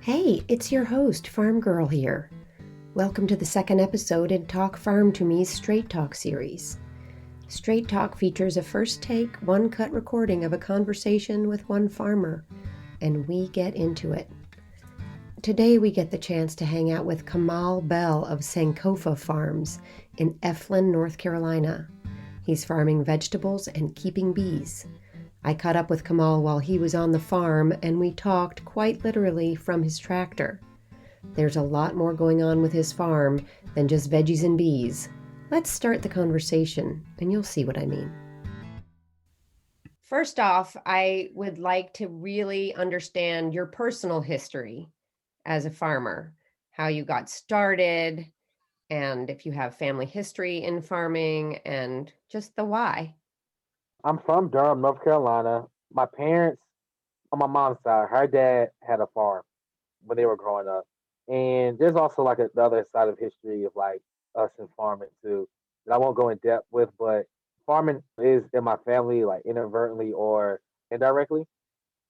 Hey, it's your host, Farm Girl here. Welcome to the second episode in Talk Farm to Me's Straight Talk series. Straight Talk features a first take, one cut recording of a conversation with one farmer, and we get into it. Today we get the chance to hang out with Kamal Bell of Sankofa Farms in Efland, North Carolina. He's farming vegetables and keeping bees. I caught up with Kamal while he was on the farm, and we talked quite literally from his tractor. There's a lot more going on with his farm than just veggies and bees. Let's start the conversation, and you'll see what I mean. First off, I would like to really understand your personal history as a farmer, how you got started, and if you have family history in farming, and just the why. I'm from Durham, North Carolina. My parents, on my mom's side, her dad had a farm when they were growing up. And there's also like the other side of history of like us and farming too that I won't go in depth with, but farming is in my family, like inadvertently or indirectly.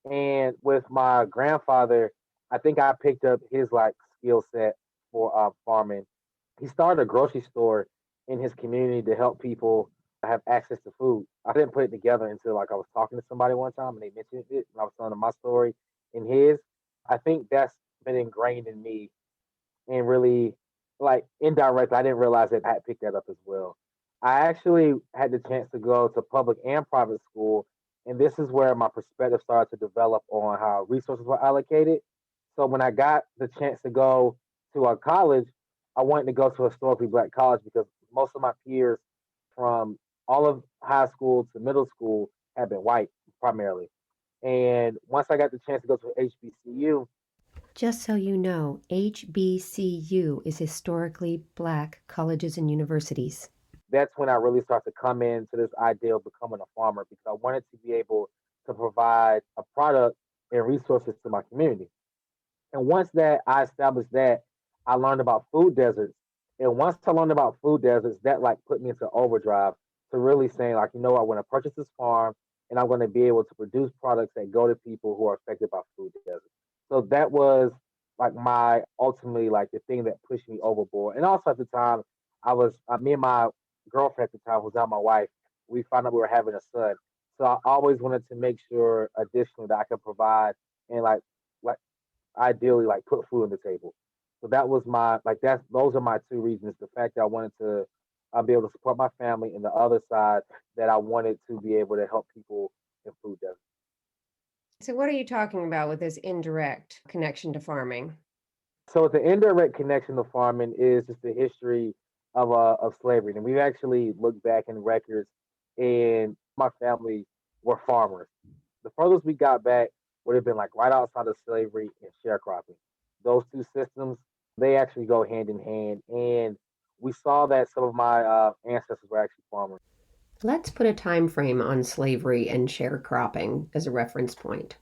And with my grandfather, I think I picked up his like skill set for farming. He started a grocery store in his community to help people have access to food. I didn't put it together until like I was talking to somebody one time and they mentioned it and I was telling them my story and his. I think that's been ingrained in me and really like indirectly. I didn't realize that I had picked that up as well. I actually had the chance to go to public and private school, and this is where my perspective started to develop on how resources were allocated. So when I got the chance to go to a college, I wanted to go to a historically black college because most of my peers from all of high school to middle school had been white primarily. And once I got the chance to go to HBCU, Just so you know, HBCU is historically black colleges and universities. that's when I really started to come into this idea of becoming a farmer because I wanted to be able to provide a product and resources to my community. And once that I established that, I learned about food deserts. And once I learned about food deserts, that like put me into overdrive to really saying like, I want to purchase this farm and I'm going to be able to produce products that go to people who are affected by food deserts. So that was like my ultimately like the thing that pushed me overboard. And also at the time, I was me and my girlfriend at the time was not my wife. We found out we were having a son. So I always wanted to make sure additionally that I could provide and like ideally like put food on the table. So that was my like that's those are my two reasons. The fact that I wanted to be able to support my family, and the other side that I wanted to be able to help people in food deserts. So, what are you talking about with this indirect connection to farming? So the indirect connection to farming is just the history of slavery, and we've actually looked back in records, and my family were farmers. The furthest we got back would have been like right outside of slavery and sharecropping. Those two systems, they actually go hand in hand. And we saw that some of my ancestors were actually farmers. Let's put a time frame on slavery and sharecropping as a reference point.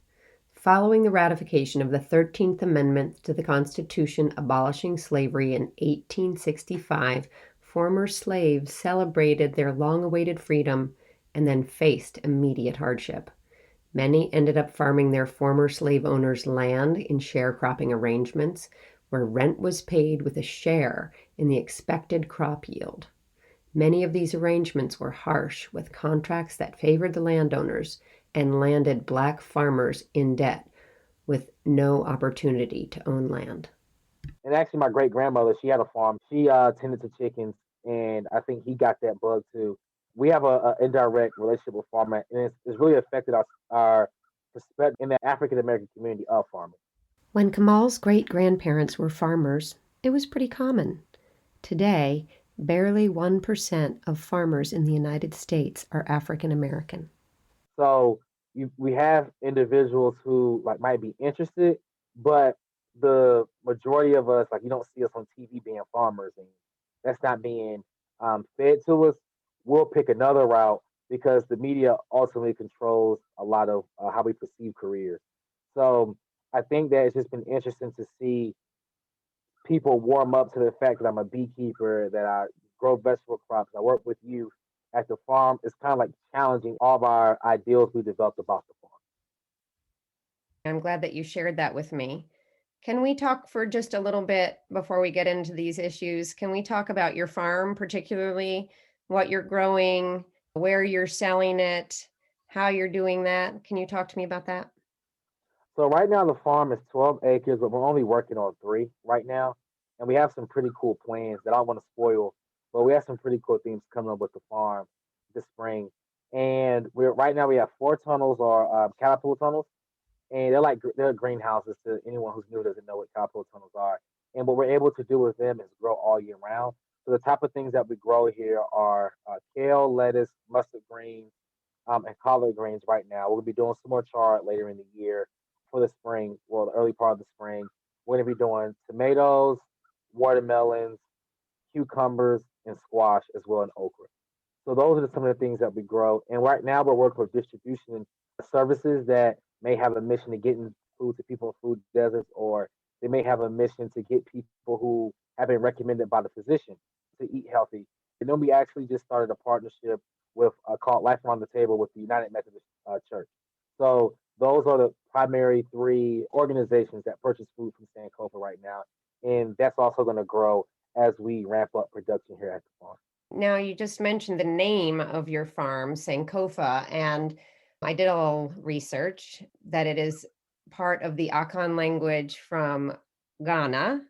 Following the ratification of the 13th Amendment to the Constitution abolishing slavery in 1865, former slaves celebrated their long-awaited freedom and then faced immediate hardship. Many ended up farming their former slave owners' land in sharecropping arrangements, where rent was paid with a share in the expected crop yield. Many of these arrangements were harsh, with contracts that favored the landowners and landed black farmers in debt with no opportunity to own land. And actually, my great grandmother, she had a farm. She tended to chickens, and I think he got that bug too. We have a indirect relationship with farming, and it's really affected our perspective in the African American community of farming. When Kamal's great-grandparents were farmers, it was pretty common. Today, barely 1% of farmers in the United States are African American. So we have individuals who like might be interested, but the majority of us, like you don't see us on TV being farmers, and that's not being fed to us. We'll pick another route because the media ultimately controls a lot of how we perceive careers. So I think that it's just been interesting to see people warm up to the fact that I'm a beekeeper, that I grow vegetable crops, I work with youth at the farm. It's kind of like challenging all of our ideals we developed about the farm. I'm glad that you shared that with me. Can we talk for just a little bit before we get into these issues? Can we talk about your farm, particularly what you're growing, where you're selling it, how you're doing that? Can you talk to me about that? So right now the farm is 12 acres, but we're only working on three right now, and we have some pretty cool plans that I don't want to spoil. But we have some pretty cool things coming up with the farm this spring, and we're right now we have four tunnels or caterpillar tunnels, and they're greenhouses to anyone who's new doesn't know what caterpillar tunnels are. And what we're able to do with them is grow all year round. So the type of things that we grow here are kale, lettuce, mustard greens, and collard greens right now. We'll be doing some more chard later in the year for the spring, well, the early part of the spring. We're going to be doing tomatoes, watermelons, cucumbers, and squash as well, and okra. So those are some of the things that we grow. And right now we're working with distribution services that may have a mission to getting food to people in food deserts, or they may have a mission to get people who have been recommended by the physician to eat healthy. And then we actually just started a partnership with called Life Around the Table with the United Methodist Church. So those are the primary three organizations that purchase food from Sankofa right now, and that's also going to grow as we ramp up production here at the farm. Now, you just mentioned the name of your farm, Sankofa, and I did a little research that it is part of the Akan language from Ghana.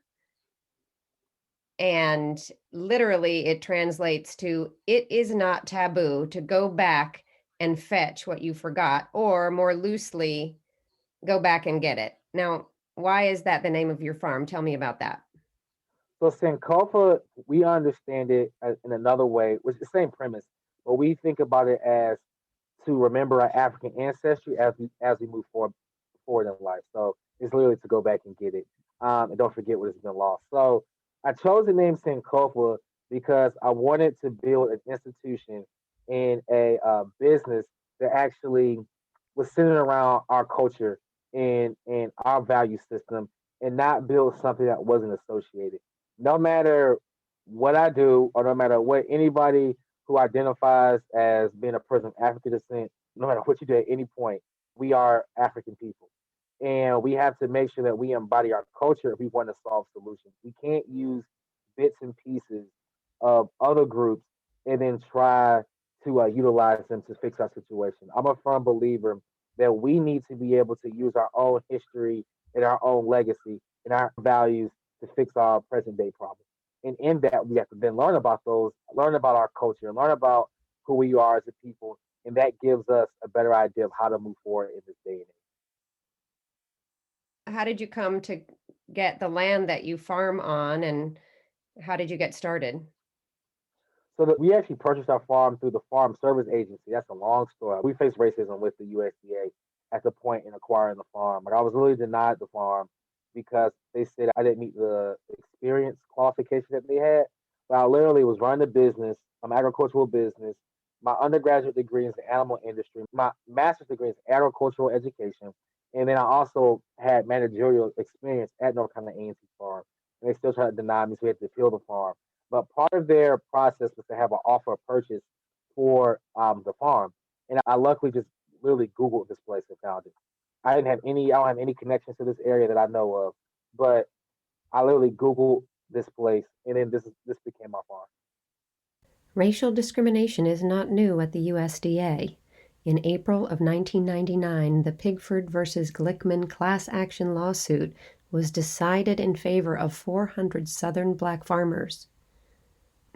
And literally, it translates to "it is not taboo to go back and fetch what you forgot," or more loosely, "go back and get it." Now, why is that the name of your farm? Tell me about that. So Sankofa, we understand it in another way, which is the same premise, but we think about it as to remember our African ancestry as we move forward in life. So it's literally to go back and get it, and don't forget what has been lost. So I chose the name Sankofa because I wanted to build an institution and a business that actually was centered around our culture and our value system, and not build something that wasn't associated. No matter what I do, or no matter what anybody who identifies as being a person of African descent, no matter what you do at any point, we are African people. And we have to make sure that we embody our culture if we want to solve solutions. We can't use bits and pieces of other groups and then try to utilize them to fix our situation. I'm a firm believer that we need to be able to use our own history and our own legacy and our values to fix our present day problems. And in that, we have to then learn about our culture, learn about who we are as a people, and that gives us a better idea of how to move forward in this day and age. How did you come to get the land that you farm on, and how did you get started? So that we actually purchased our farm through the Farm Service Agency. That's a long story. We faced racism with the USDA at the point in acquiring the farm. But I was really denied the farm because they said I didn't meet the experience qualification that they had. But I literally was running a business, an agricultural business. My undergraduate degree is the animal industry. My master's degree is agricultural education. And then I also had managerial experience at North Carolina A&T Farm. And they still tried to deny me, so we had to appeal the farm. But part of their process was to have an offer of purchase for the farm. And I luckily just literally Googled this place and found it. I don't have any connections to this area that I know of, but I literally Googled this place, and then this became my farm. Racial discrimination is not new at the USDA. In April of 1999, the Pigford versus Glickman class action lawsuit was decided in favor of 400 Southern black farmers.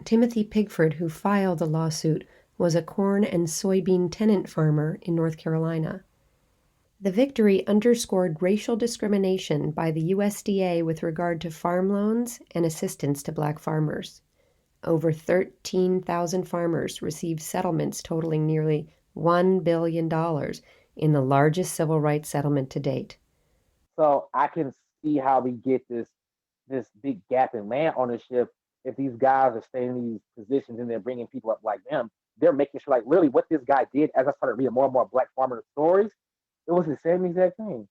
Timothy Pigford, who filed the lawsuit, was a corn and soybean tenant farmer in North Carolina. The victory underscored racial discrimination by the USDA with regard to farm loans and assistance to black farmers. Over 13,000 farmers received settlements totaling nearly $1 billion in the largest civil rights settlement to date. So I can see how we get this big gap in land ownership if these guys are staying in these positions and they're bringing people up like them. They're making sure, like, literally what this guy did. As I started reading more and more black farmer stories, it was the same exact thing.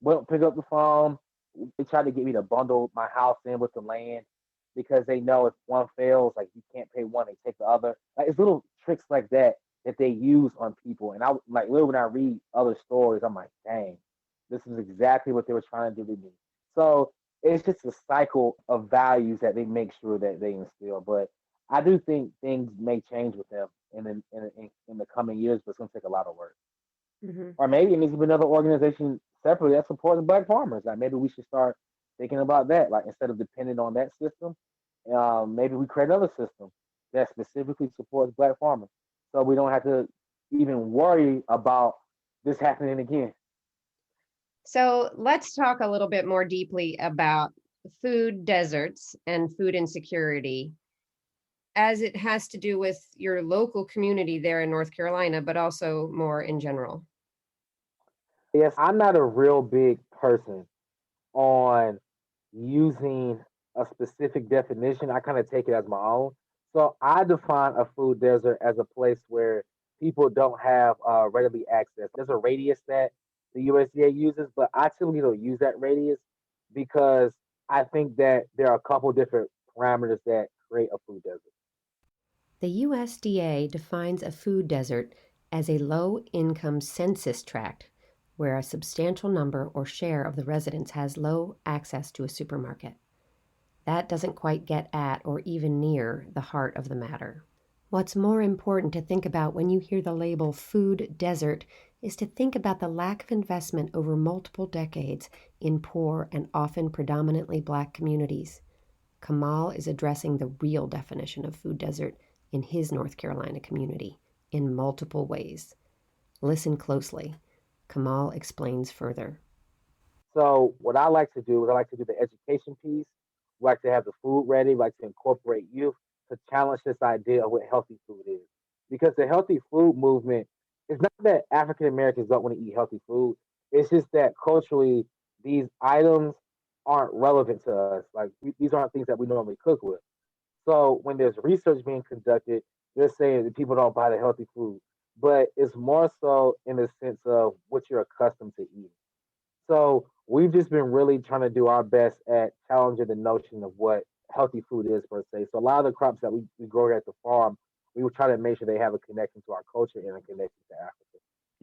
Went pick up the phone. They tried to get me to bundle my house in with the land because they know if one fails, like you can't pay one, they take the other. Like it's little tricks like that that they use on people. And I like literally when I read other stories, I'm like, dang, this is exactly what they were trying to do to me. So it's just a cycle of values that they make sure that they instill. But I do think things may change with them in the coming years, but it's going to take a lot of work. Hmm. Or maybe it needs to be another organization separately that supports Black farmers. Like maybe we should start thinking about that. Like instead of depending on that system, maybe we create another system that specifically supports Black farmers, so we don't have to even worry about this happening again. So let's talk a little bit more deeply about food deserts and food insecurity, as it has to do with your local community there in North Carolina, but also more in general. Yes, I'm not a real big person on using a specific definition. I kind of take it as my own. So I define a food desert as a place where people don't have readily access. There's a radius that the USDA uses, but I typically don't use that radius because I think that there are a couple different parameters that create a food desert. The USDA defines a food desert as a low income census tract where a substantial number or share of the residents has low access to a supermarket. That doesn't quite get at or even near the heart of the matter. What's more important to think about when you hear the label food desert is to think about the lack of investment over multiple decades in poor and often predominantly Black communities. Kamal is addressing the real definition of food desert in his North Carolina community in multiple ways. Listen closely. Kamal explains further. So what I like to do is I like to do the education piece. We like to have the food ready. We like to incorporate youth to challenge this idea of what healthy food is. Because the healthy food movement is not that African Americans don't want to eat healthy food. It's just that culturally these items aren't relevant to us. Like these aren't things that we normally cook with. So when there's research being conducted, they're saying that people don't buy the healthy food. But it's more so in the sense of what you're accustomed to eating. So we've just been really trying to do our best at challenging the notion of what healthy food is per se. So a lot of the crops that we grow at the farm, we would try to make sure they have a connection to our culture and a connection to Africa.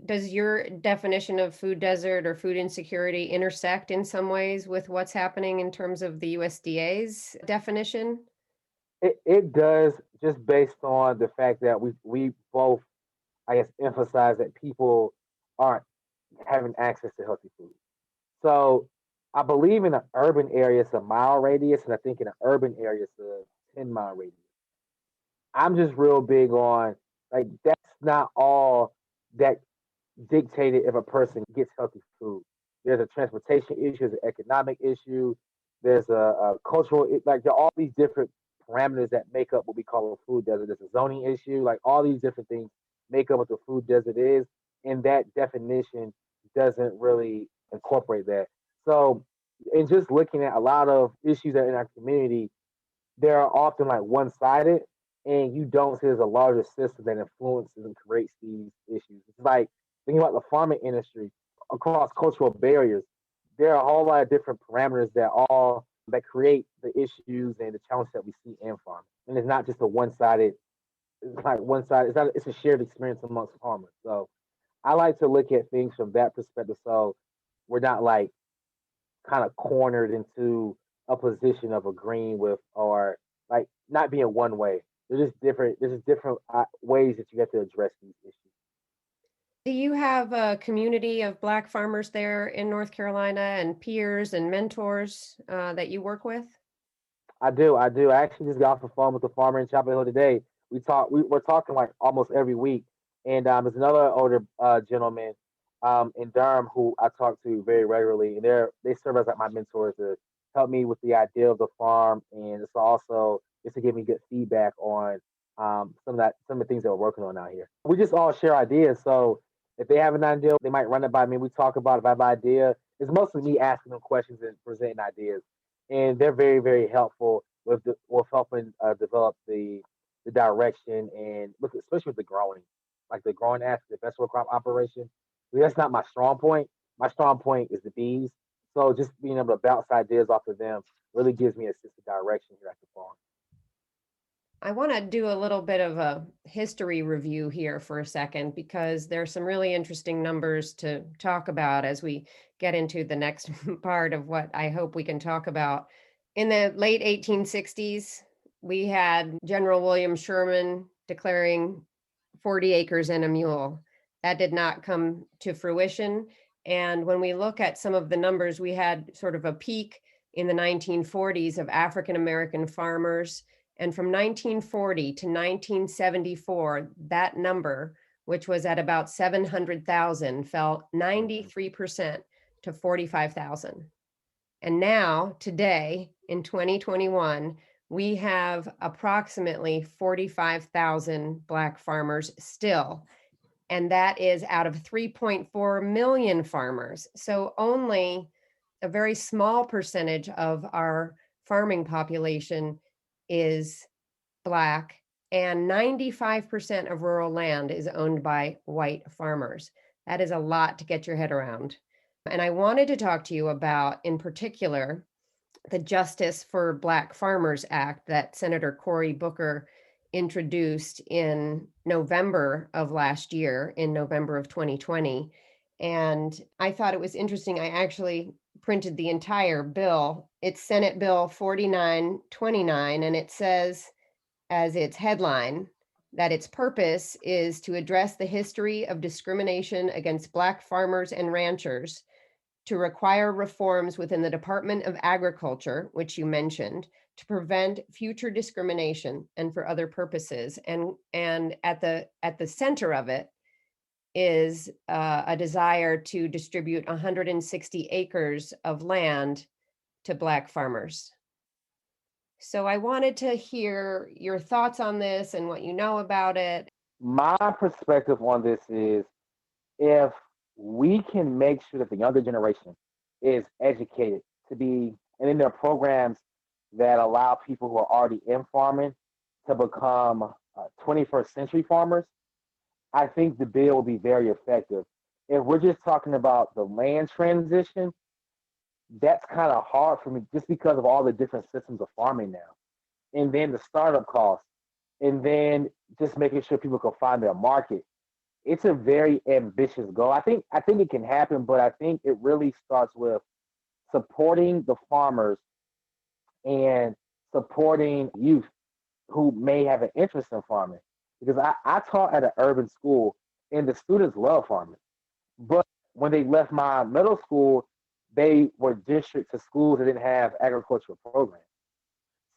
Does your definition of food desert or food insecurity intersect in some ways with what's happening in terms of the USDA's definition? It does, just based on the fact that we both, I guess, emphasize that people aren't having access to healthy food. So I believe in an urban area it's a mile radius, and I think in an urban area it's a 10-mile radius. I'm just real big on like that's not all that dictated if a person gets healthy food. There's a transportation issue, there's an economic issue, there's a cultural like there are all these different parameters that make up what we call a food desert. There's a zoning issue, like all these different things make up what the food desert is, and that definition doesn't really incorporate that. So, in just looking at a lot of issues that are in our community, they're often like one sided, and you don't see there's a larger system that influences and creates these issues. It's like thinking about the farming industry across cultural barriers. There are a whole lot of different parameters that create the issues and the challenges that we see in farming. And it's not just a one sided. It's like one side. It's not. It's a shared experience amongst farmers. So I like to look at things from that perspective. So we're not like kind of cornered into a position of agreeing with or like not being one way. There's just different. There's just different ways that you have to address these issues. Do you have a community of Black farmers there in North Carolina and peers and mentors that you work with? I do. I do. I actually just got off the phone with the farmer in Chapel Hill today. We're talking like almost every week, and there's another older gentleman in Durham who I talk to very regularly, and they serve as like my mentors to help me with the idea of the farm, and it's also just to give me good feedback on some of the things that we're working on out here. We just all share ideas, so if they have an idea, they might run it by me. We talk about it. If I have an idea, it's mostly me asking them questions and presenting ideas, and they're very very helpful with helping develop the direction and look especially with the growing, like the growing aspect, the vegetable crop operation. That's not my strong point. My strong point is the bees. So just being able to bounce ideas off of them really gives me a sense of direction here at the farm. I want to do a little bit of a history review here for a second because there's some really interesting numbers to talk about as we get into the next part of what I hope we can talk about. In the late 1860s, we had General William Sherman declaring 40 acres and a mule. That did not come to fruition. And when we look at some of the numbers, we had sort of a peak in the 1940s of African American farmers. And from 1940 to 1974, that number, which was at about 700,000, fell 93% to 45,000. And now, today, in 2021, we have approximately 45,000 Black farmers still. And that is out of 3.4 million farmers. So only a very small percentage of our farming population is Black, and 95% of rural land is owned by white farmers. That is a lot to get your head around. And I wanted to talk to you about, in particular, the Justice for Black Farmers Act that Senator Cory Booker introduced in November of last year, in November of 2020. And I thought it was interesting. I actually printed the entire bill. It's Senate Bill 4929, and it says, as its headline, that its purpose is to address the history of discrimination against Black farmers and ranchers, to require reforms within the Department of Agriculture, which you mentioned, to prevent future discrimination and for other purposes. And at the center of it is a desire to distribute 160 acres of land to Black farmers. So I wanted to hear your thoughts on this and what you know about it. My perspective on this is, if we can make sure that the younger generation is educated to be, and in their programs that allow people who are already in farming to become 21st century farmers, I think the bill will be very effective. If we're just talking about the land transition, that's kind of hard for me just because of all the different systems of farming now. And then the startup costs, and then just making sure people can find their market. It's a very ambitious goal. I think it can happen, but I think it really starts with supporting the farmers and supporting youth who may have an interest in farming. Because I taught at an urban school, and the students love farming. But when they left my middle school, they were district to schools that didn't have agricultural programs.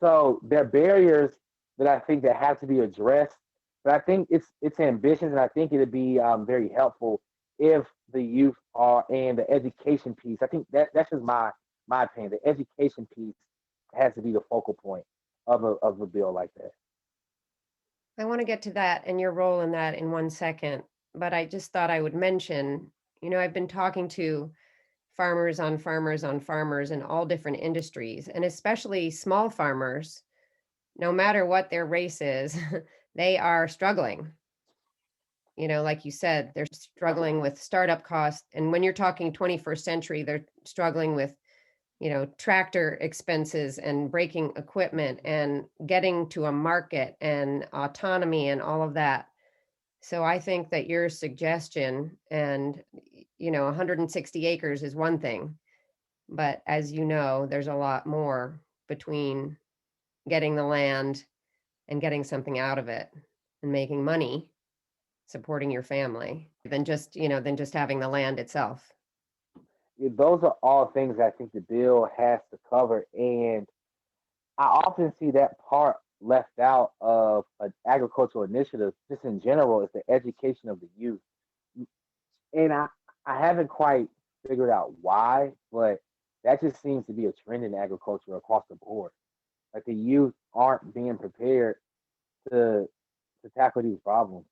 So there are barriers that I think that have to be addressed. But I think it's ambitions, and I think it'd be very helpful if the youth are, and the education piece. I think that's just my opinion. The education piece has to be the focal point of a bill like that. I want to get to that and your role in that in 1 second, but I just thought I would mention, I've been talking to farmers on farmers on farmers in all different industries, and especially small farmers, no matter what their race is, they are struggling. Like you said, they're struggling with startup costs. And when you're talking 21st century, they're struggling with, tractor expenses and breaking equipment and getting to a market and autonomy and all of that. So I think that your suggestion, and 160 acres is one thing, but as you know, there's a lot more between getting the land and getting something out of it and making money, supporting your family, than just having the land itself. Those are all things I think the bill has to cover, and I often see that part left out of an agricultural initiative, just in general, is the education of the youth. And I haven't quite figured out why, but that just seems to be a trend in agriculture across the board. Like, the youth aren't being prepared to tackle these problems.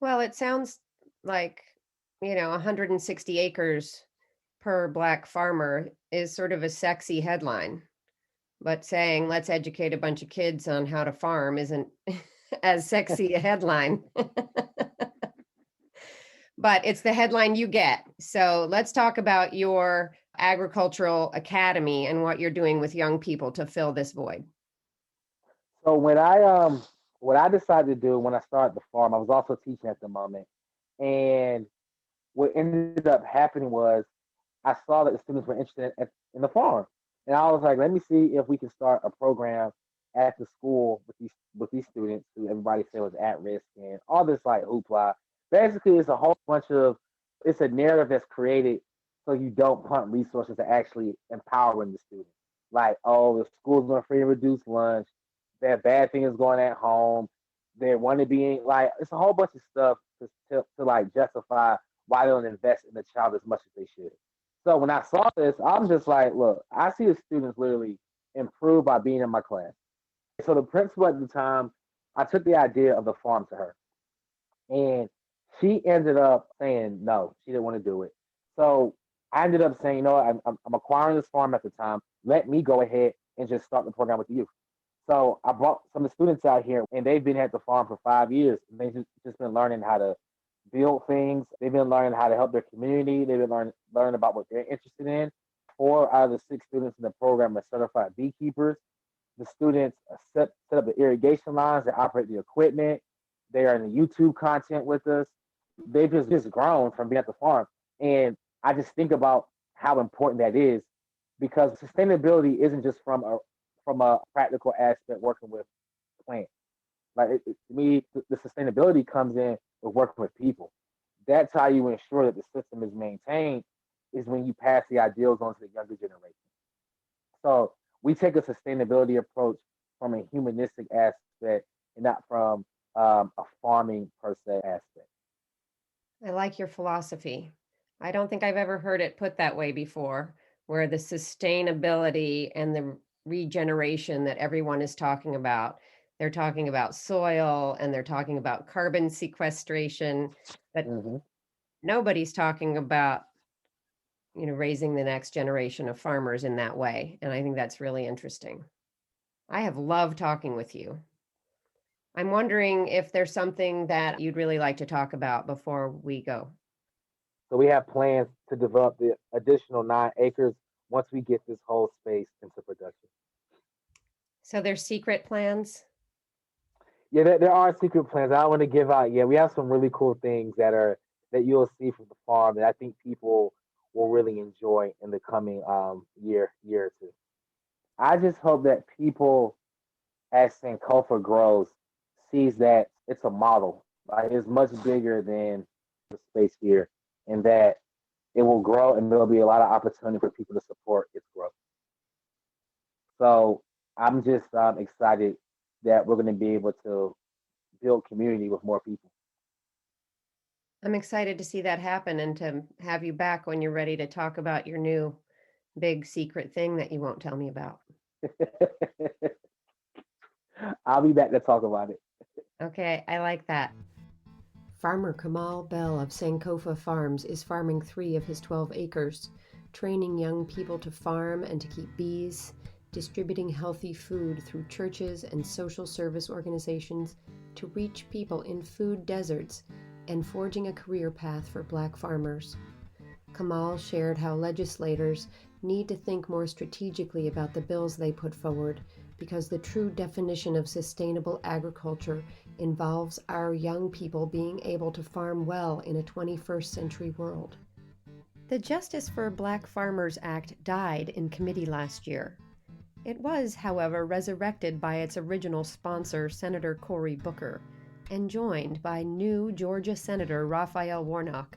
Well, it sounds like, 160 acres per Black farmer is sort of a sexy headline, but saying let's educate a bunch of kids on how to farm isn't as sexy a headline. But it's the headline you get. So let's talk about your agricultural academy and what you're doing with young people to fill this void. So what I decided to do when I started the farm, I was also teaching at the moment, and what ended up happening was I saw that the students were interested in the farm, and I was like, let me see if we can start a program at the school with these students who everybody said was at risk and all this like hoopla. Basically, it's a whole bunch of it's a narrative that's created so you don't punt resources to actually empowering the students. Like, oh, the school's going to free and reduce lunch. That bad thing is going at home. They want to be like it's a whole bunch of stuff to like justify why they don't invest in the child as much as they should. So when I saw this, I'm just like, look, I see the students literally improve by being in my class. So the principal at the time, I took the idea of the farm to her, and she ended up saying no, she didn't want to do it. So I ended up saying, you know, I'm acquiring this farm at the time. Let me go ahead and just start the program with you. So I brought some of the students out here, and they've been at the farm for 5 years. And they've just been learning how to build things. They've been learning how to help their community. They've been learning about what they're interested in. 4 out of the 6 students in the program are certified beekeepers. The students set up the irrigation lines. They operate the equipment. They are in the YouTube content with us. They've just grown from being at the farm. And I just think about how important that is because sustainability isn't just from a practical aspect working with plants. Like to me, the sustainability comes in with working with people. That's how you ensure that the system is maintained. Is when you pass the ideals on to the younger generation. So we take a sustainability approach from a humanistic aspect and not from a farming per se aspect. I like your philosophy. I don't think I've ever heard it put that way before, where the sustainability and the regeneration that everyone is talking about, they're talking about soil and they're talking about carbon sequestration, but Mm-hmm. nobody's talking about, raising the next generation of farmers in that way. And I think that's really interesting. I have loved talking with you. I'm wondering if there's something that you'd really like to talk about before we go. So we have plans to develop the additional 9 acres once we get this whole space into production. So there's secret plans. Yeah, there are secret plans. I don't want to give out. Yeah, we have some really cool things that you'll see from the farm that I think people will really enjoy in the coming year or two. I just hope that people as Sankofa grows sees that it's a model. Like it's much bigger than the space here, and that it will grow, and there'll be a lot of opportunity for people to support its growth. So I'm just excited that we're going to be able to build community with more people. I'm excited to see that happen and to have you back when you're ready to talk about your new big secret thing that you won't tell me about. I'll be back to talk about it. Okay, I like that. Farmer Kamal Bell of Sankofa Farms is farming 3 of his 12 acres, training young people to farm and to keep bees, distributing healthy food through churches and social service organizations to reach people in food deserts, and forging a career path for Black farmers. Kamal shared how legislators need to think more strategically about the bills they put forward because the true definition of sustainable agriculture involves our young people being able to farm well in a 21st century world. The Justice for Black Farmers Act died in committee last year. It was, however, resurrected by its original sponsor, Senator Cory Booker, and joined by new Georgia Senator Raphael Warnock.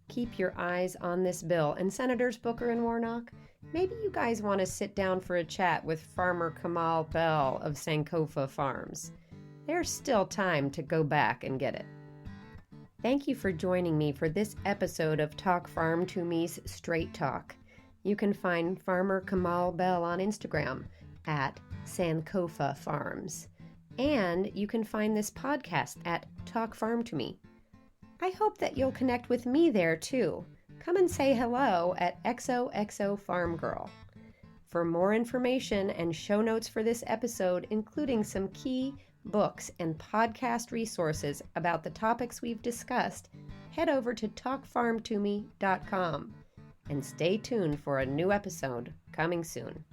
Keep your eyes on this bill. And Senators Booker and Warnock, maybe you guys want to sit down for a chat with Farmer Kamal Bell of Sankofa Farms. There's still time to go back and get it. Thank you for joining me for this episode of Talk Farm to Me's Straight Talk. You can find Farmer Kamal Bell on Instagram at Sankofa Farms. And you can find this podcast at Talk Farm to Me. I hope that you'll connect with me there too. Come and say hello at XOXO Farm Girl. For more information and show notes for this episode, including some key books and podcast resources about the topics we've discussed, head over to talkfarmtome.com and stay tuned for a new episode coming soon.